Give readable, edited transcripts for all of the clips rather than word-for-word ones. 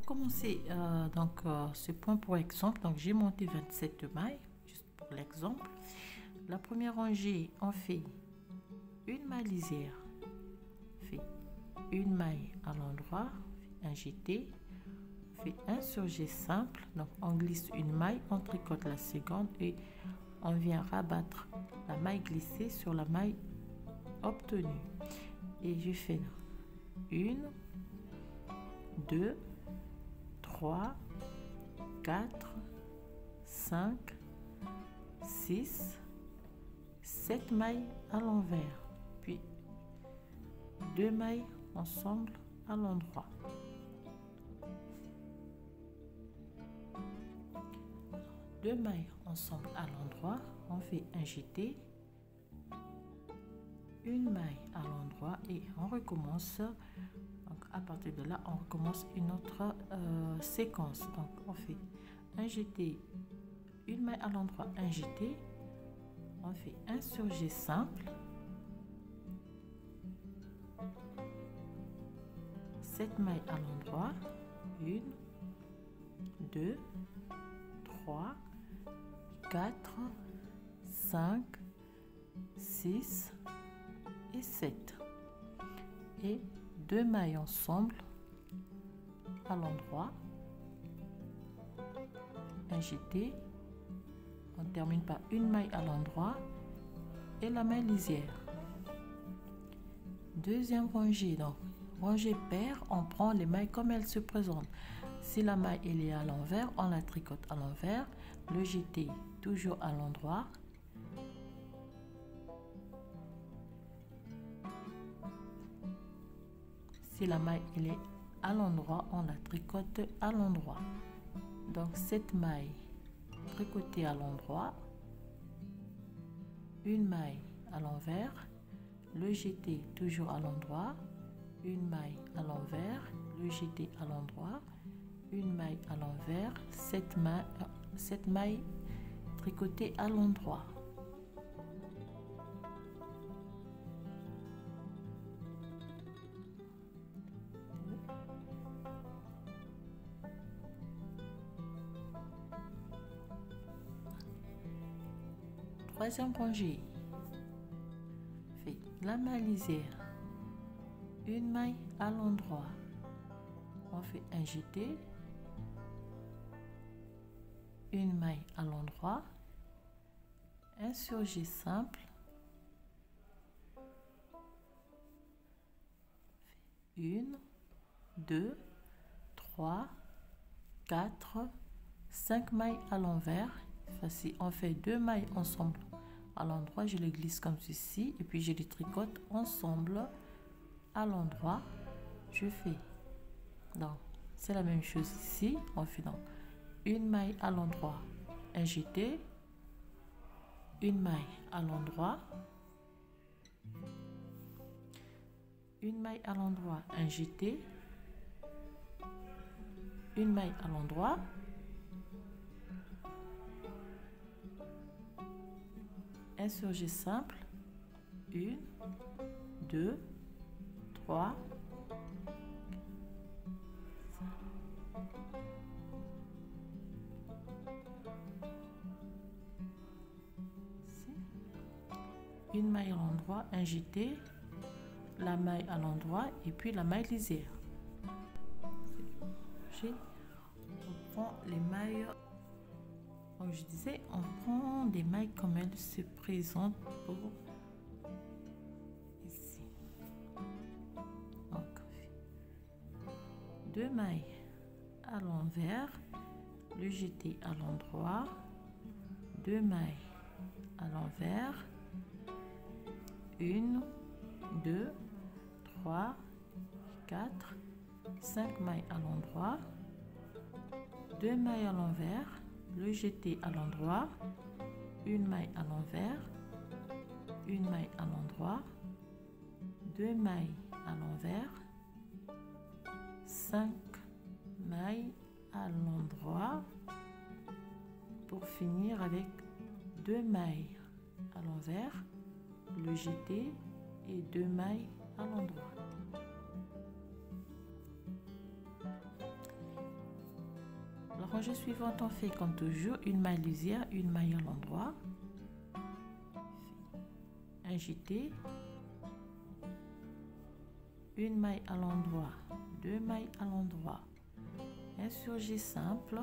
commencer ce point pour exemple, donc j'ai monté 27 mailles, juste pour l'exemple. La première rangée, on fait une maille lisière, fait une maille à l'endroit, un jeté, on fait un surjet simple, donc on glisse une maille, on tricote la seconde et on vient rabattre la maille glissée sur la maille obtenue. Et je fais 1, 2, 3, 4, 5, 6, 7 mailles à l'envers, puis 2 mailles ensemble à l'endroit. Deux mailles ensemble à l'endroit, on fait un jeté, une maille à l'endroit et on recommence. Donc à partir de là, on recommence une autre séquence. Donc on fait un jeté, une maille à l'endroit, un jeté, on fait un surjet simple, 7 mailles à l'endroit, 1, 2, 3, 4, 5, 6 et 7. Et 2 mailles ensemble à l'endroit, un jeté, on termine par une maille à l'endroit et la maille lisière. Deuxième rangée, donc rangée paire, on prend les mailles comme elles se présentent. Si la maille elle est à l'envers, on la tricote à l'envers, le jeté toujours à l'endroit. Si la maille elle est à l'endroit, on la tricote à l'endroit. Donc cette maille tricotée à l'endroit, une maille à l'envers, le jeté toujours à l'endroit, une maille à l'envers, le jeté à l'endroit, une maille à l'envers, 7 mailles tricotées à l'endroit. Troisième rangée, fait la maille lisière, une maille à l'endroit, on fait un jeté, une maille à l'endroit, un surjet simple, 1, 2, 3, 4, 5 mailles à l'envers. Voici, on fait 2 mailles ensemble à l'endroit, je les glisse comme ceci et puis je les tricote ensemble à l'endroit. Je fais donc c'est la même chose ici, on fait donc une maille à l'endroit, un jeté, une maille à l'endroit, une maille à l'endroit, un jeté, une maille à l'endroit, un surjet simple, 1, 2, 3, 1 maille à l'endroit, un jeté, la maille à l'endroit et puis la maille lisière. On prend les mailles, comme je disais, on prend des mailles comme elles se présentent pour ici. Donc 2 mailles à l'envers, le jeté à l'endroit, 2 mailles à l'envers, 1, 2, 3, 4, 5 mailles à l'endroit, 2 mailles à l'envers, le jeté à l'endroit, une maille à l'envers, une maille à l'endroit, 2 mailles à l'envers, 5 mailles à l'endroit pour finir avec 2 mailles à l'envers, le jeté et 2 mailles à l'endroit. rangée suivante, on fait comme toujours une maille lisière, une maille à l'endroit, un jeté, une maille à l'endroit, deux mailles à l'endroit, un surjet simple,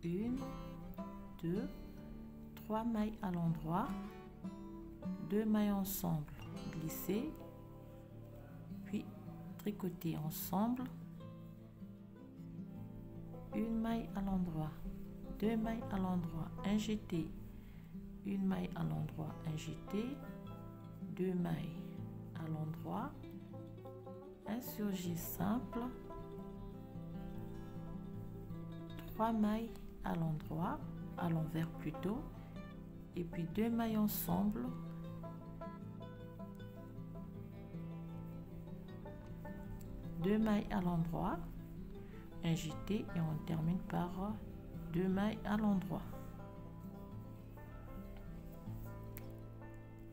une, deux, trois mailles à l'endroit, deux mailles ensemble, glisser, puis tricoter ensemble, une maille à l'endroit, deux mailles à l'endroit, un jeté, une maille à l'endroit, un jeté, deux mailles à l'endroit, un surjet simple, trois mailles à l'endroit, à l'envers plutôt, et puis deux mailles ensemble, deux mailles à l'endroit, un jeté et on termine par deux mailles à l'endroit.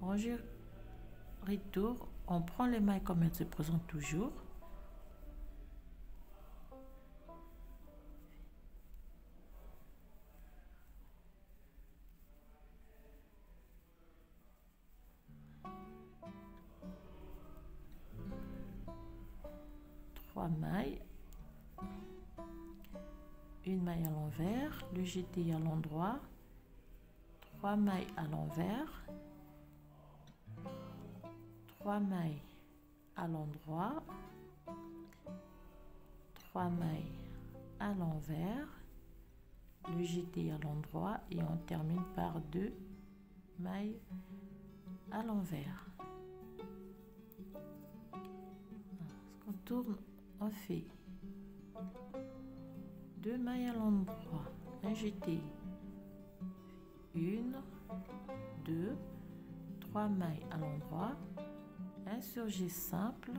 Rangée retour, on prend les mailles comme elles se présentent toujours. Trois mailles, une maille à l'envers, le jeté à l'endroit, trois mailles à l'envers, trois mailles à l'endroit, trois mailles à l'envers, le jeté à l'endroit et on termine par deux mailles à l'envers. On tourne, on fait deux mailles à l'endroit, un jeté, une, deux, trois mailles à l'endroit, un surjet simple,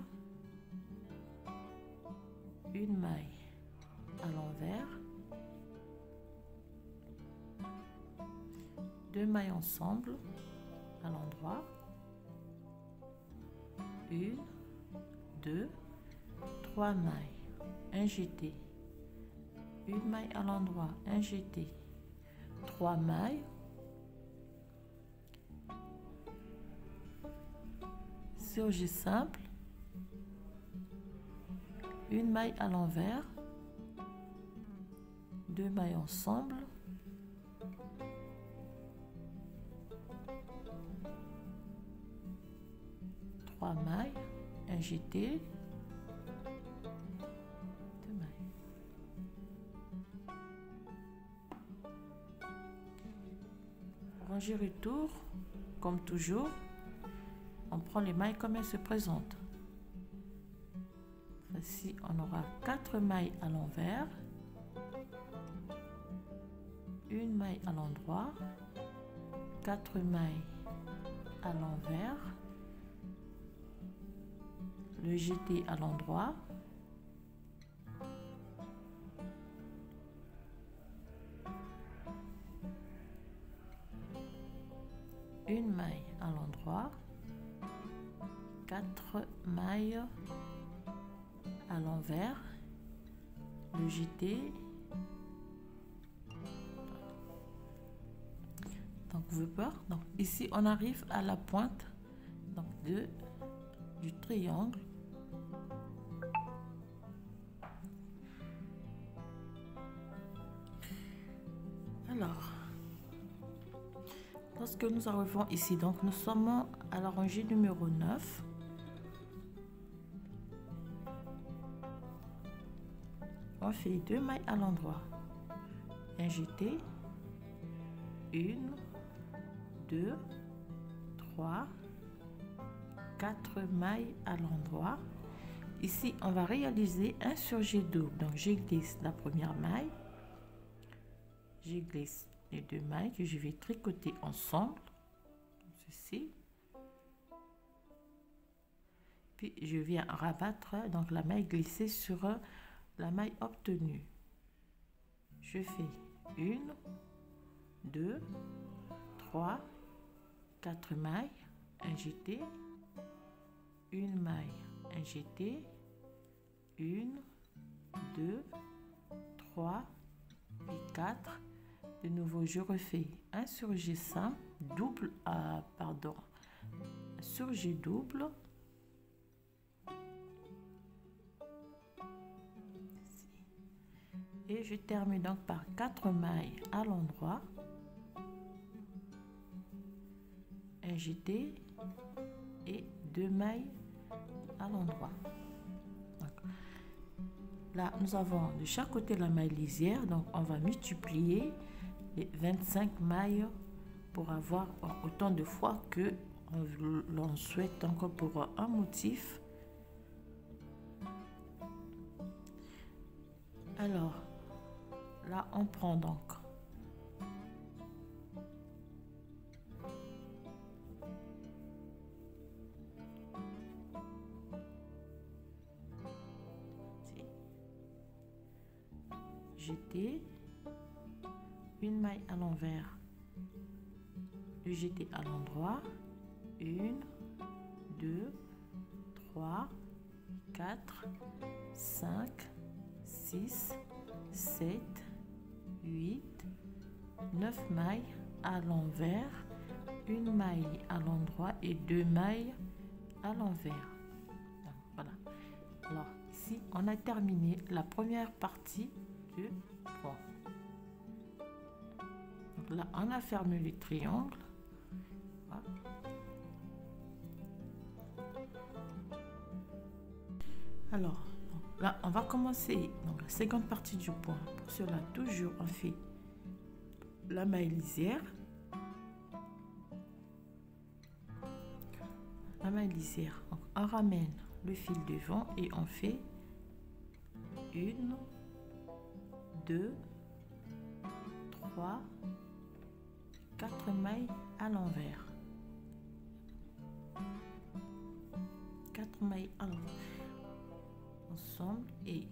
une maille à l'envers, deux mailles ensemble à l'endroit, une, deux, trois mailles, un jeté, une maille à l'endroit, un jeté, trois mailles, surjet simple, une maille à l'envers, deux mailles ensemble, trois mailles, un jeté, deux mailles. Rangée retour, comme toujours, on prend les mailles comme elles se présentent. Ici, on aura 4 mailles à l'envers, une maille à l'endroit, 4 mailles à l'envers, le jeté à l'endroit, une maille à l'endroit, 4 mailles à l'envers, le jeté, donc vous voir, donc ici on arrive à la pointe donc du triangle. Alors lorsque nous arrivons ici, donc nous sommes à la rangée numéro 9. On fait deux mailles à l'endroit, un jeté, une, deux, trois, quatre mailles à l'endroit. Ici, on va réaliser un surjet double. Donc, je glisse la première maille, je glisse les deux mailles que je vais tricoter ensemble, comme ceci. Puis, je viens rabattre donc la maille glissée sur la maille obtenue. Je fais une, deux, trois, quatre mailles, un jeté, une maille, un jeté, une, 2, 3 et 4. De nouveau, je refais un surjet simple, double, surjet double. Et je termine donc par 4 mailles à l'endroit, un jeté et 2 mailles à l'endroit. Là, nous avons de chaque côté la maille lisière, donc on va multiplier les 25 mailles pour avoir autant de fois que l'on souhaite encore pour un motif. Alors, là, on prend donc jeter, une maille à l'envers, le jeter à l'endroit, 1, 2, 3, 4, 5, 6, 7, 8, 9 mailles à l'envers, une maille à l'endroit et 2 mailles à l'envers. Voilà. Alors ici, on a terminé la première partie du point. Donc là, on a fermé le triangle. Voilà. Alors, là, on va commencer donc la seconde partie du point. Pour cela, toujours, on fait la maille lisière. La maille lisière. Donc, on ramène le fil devant et on fait 1, 2, 3, 4 mailles à l'envers. 4 mailles à l'envers. Ensemble et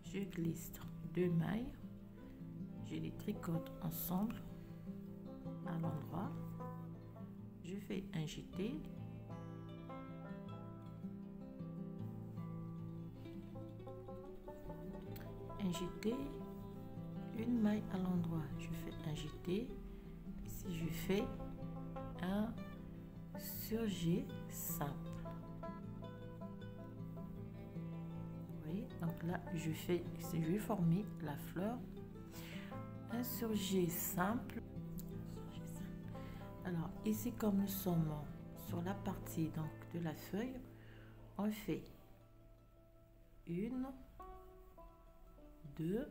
je glisse 2 mailles, je les tricote ensemble à l'endroit, je fais un jeté, une maille à l'endroit, je fais un jeté, ici je fais un surjet simple. Donc là, je vais former la fleur, un surjet simple. Alors ici, comme nous sommes sur la partie donc de la feuille, on fait 1, 2,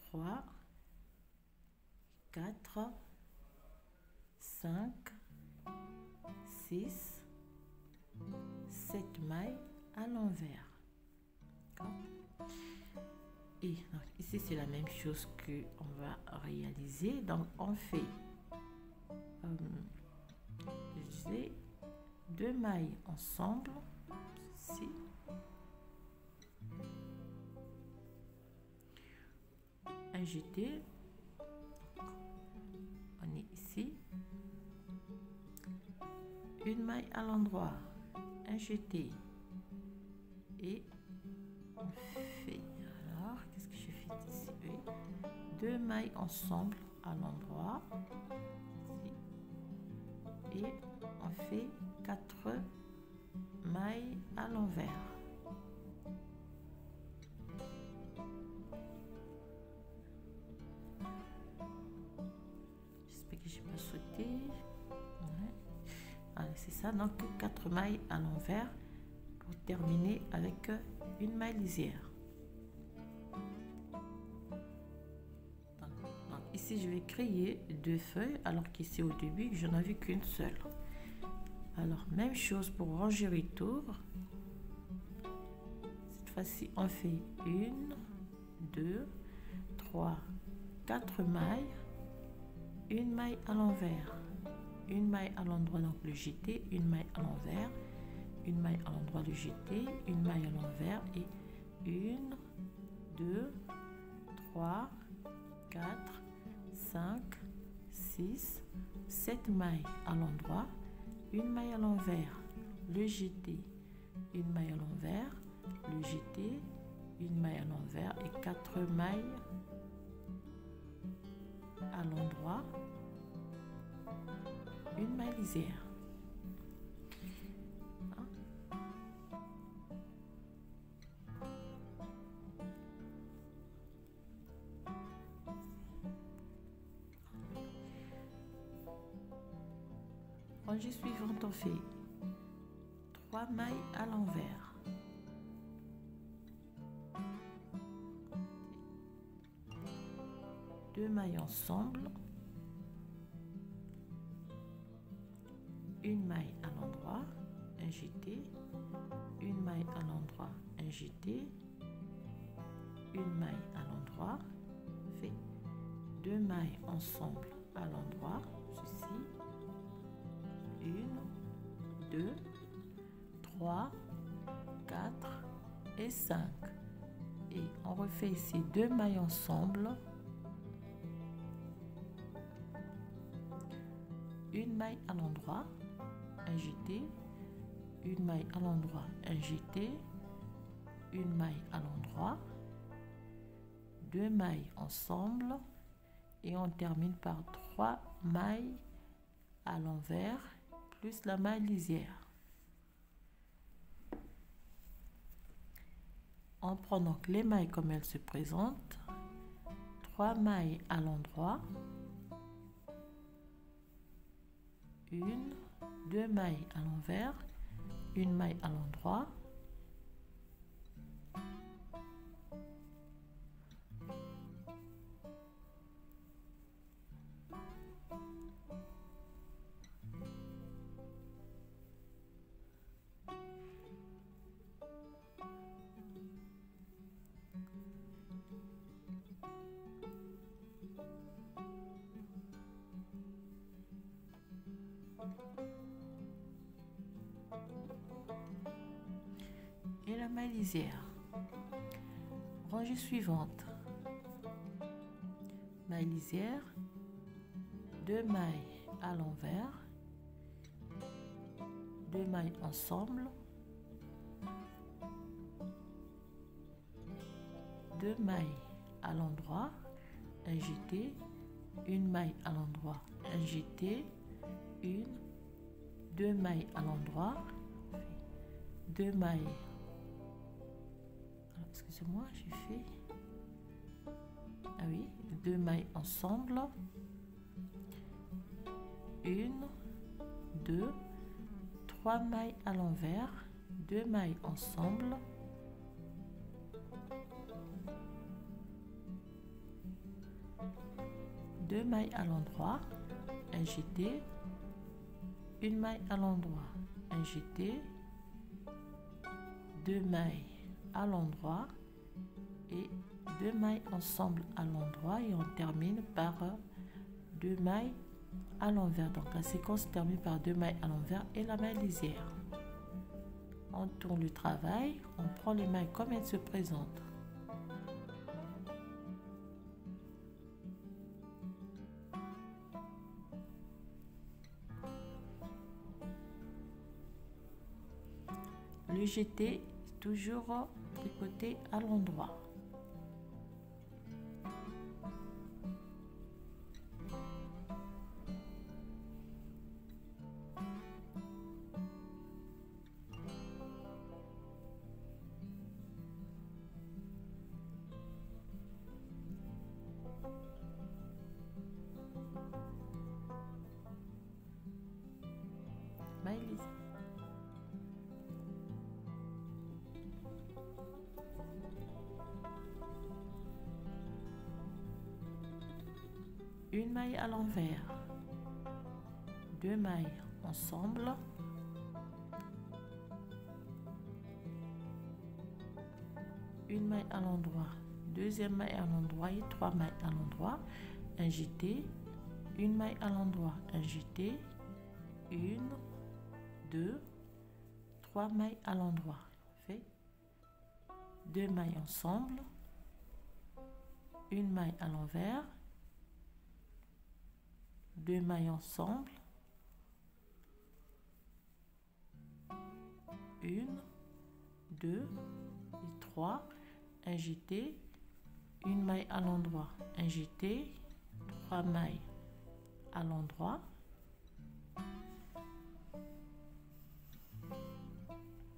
3, 4, 5, 6, 7 mailles à l'envers. Et donc, ici c'est la même chose que on va réaliser. Donc on fait 2 mailles ensemble, ici, un jeté, on est ici, une maille à l'endroit, un jeté et on fait, alors qu'est-ce que je fais ici? Oui, 2 mailles ensemble à l'endroit et on fait 4 mailles à l'envers. J'espère que j'ai pas sauté. C'est ça, donc 4 mailles à l'envers pour terminer avec une maille lisière. Donc, ici je vais créer 2 feuilles alors qu'ici au début je n'en avais qu'une seule. Alors même chose pour ranger les tours. Cette fois-ci on fait 1, 2, 3, 4 mailles, une maille à l'envers, une maille à l'endroit, donc le jeté, une maille à l'envers, une maille à l'endroit, le jeté, une maille à l'envers et 1, 2, 3, 4, 5, 6, 7 mailles à l'endroit, une maille à l'envers, le jeté, une maille à l'envers, le jeté, une maille à l'envers et 4 mailles à l'endroit, une maille lisière. Rangée suivante, on fait 3 mailles à l'envers, deux mailles ensemble, une maille à l'endroit, un jeté, une maille à l'endroit, un jeté, une maille à l'endroit, fait deux mailles ensemble à l'endroit, ceci, 1, 2, 3, 4 et 5. Et on refait ici deux mailles ensemble, une maille à l'endroit, un jeté, une maille à l'endroit, un jeté, une maille à l'endroit, deux mailles ensemble et on termine par 3 mailles à l'envers plus la maille lisière. On prend donc les mailles comme elles se présentent, 3 mailles à l'endroit, une, deux mailles à l'envers, une maille à l'endroit, et la maille lisière. Rangée suivante, maille lisière, deux mailles à l'envers, deux mailles ensemble, deux mailles à l'endroit, un jeté, une maille à l'endroit, un jeté, une, deux mailles à l'endroit, deux mailles. Excusez-moi, j'ai fait, ah oui, deux mailles ensemble, une, deux, trois mailles à l'envers, deux mailles ensemble, deux mailles à l'endroit, un jeté, une maille à l'endroit, un jeté, deux mailles à l'endroit et deux mailles ensemble à l'endroit et on termine par deux mailles à l'envers. Donc la séquence se termine par deux mailles à l'envers et la maille lisière. On tourne le travail, on prend les mailles comme elles se présentent. Le jeté toujours tricoté à l'endroit. Maille lisière. Une maille à l'envers, deux mailles ensemble, une maille à l'endroit, deuxième maille à l'endroit et trois mailles à l'endroit, un jeté, une maille à l'endroit, un jeté, une, deux, trois mailles à l'endroit, fait deux mailles ensemble, une maille à l'envers, deux mailles ensemble, une, 2 et 3, un jeté, une maille à l'endroit, un jeté, 3 mailles à l'endroit,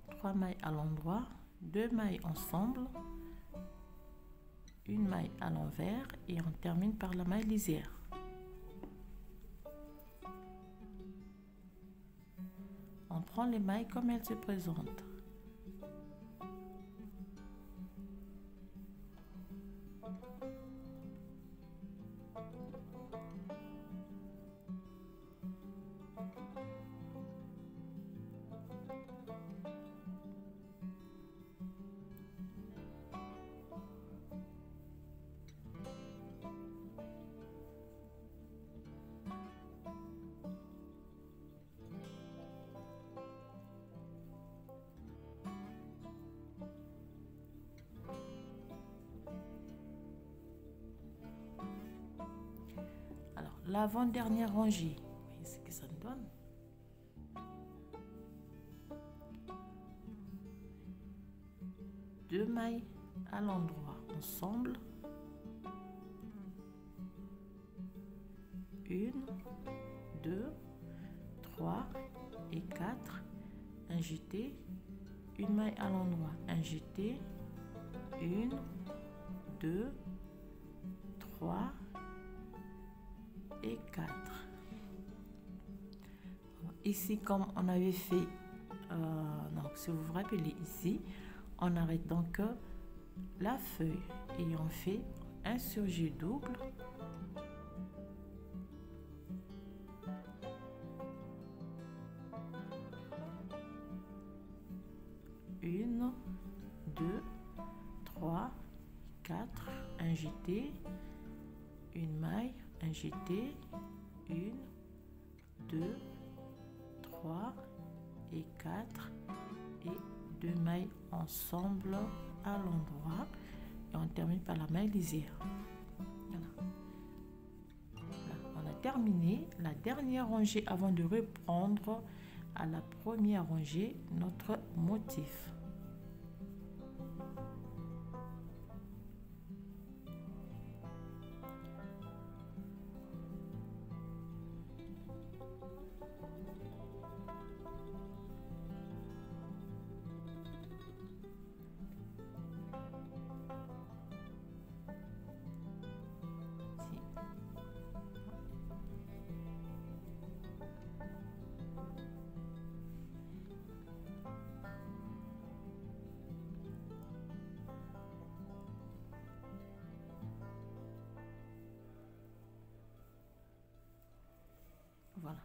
3 mailles à l'endroit, 2 mailles ensemble, une maille à l'envers et on termine par la maille lisière. On prend les mailles comme elles se présentent. L'avant-dernière rangée, voyez ce que ça nous donne. Deux mailles à l'endroit ensemble, une, deux, trois et quatre, un jeté, une maille à l'endroit, un jeté, une, deux, trois et 4. Ici, comme on avait fait, donc si vous vous rappelez ici, on arrête donc la feuille et on fait un surjet double, une, deux, trois, quatre, un jeté, une maille, un jeté, une, deux, trois et quatre et deux mailles ensemble à l'endroit et on termine par la maille lisière. Voilà. Voilà, on a terminé la dernière rangée avant de reprendre à la première rangée notre motif. Voilà.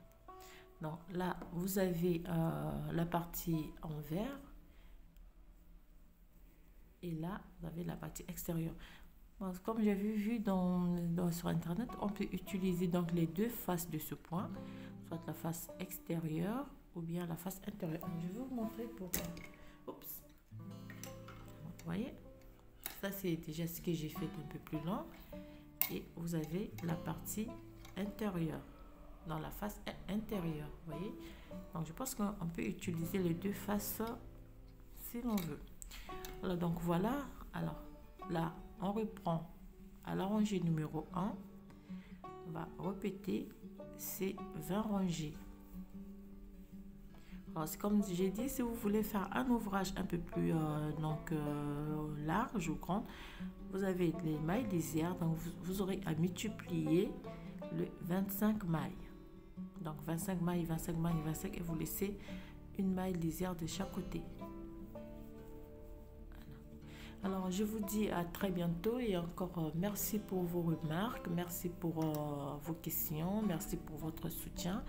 Donc là, vous avez la partie envers et là, vous avez la partie extérieure. Bon, comme j'avais vu sur Internet, on peut utiliser donc les deux faces de ce point, soit la face extérieure ou bien la face intérieure. Alors, je vais vous montrer pour... Oups. Vous voyez, ça c'est déjà ce que j'ai fait un peu plus long. Et vous avez la partie intérieure. Dans la face intérieure, vous voyez. Donc je pense qu'on peut utiliser les deux faces si l'on veut. Alors donc voilà. Alors là, on reprend à la rangée numéro 1. On va répéter ces 20 rangées. Alors c'est comme j'ai dit, si vous voulez faire un ouvrage un peu plus large ou grand, vous avez les mailles lisières, donc vous aurez à multiplier le 25 mailles. Donc 25 mailles, 25 mailles, 25 et vous laissez une maille lisière de chaque côté. Voilà. Alors je vous dis à très bientôt et encore merci pour vos remarques, merci pour vos questions, merci pour votre soutien.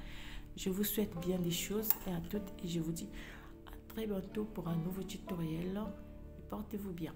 Je vous souhaite bien des choses et à toutes et je vous dis à très bientôt pour un nouveau tutoriel et portez-vous bien.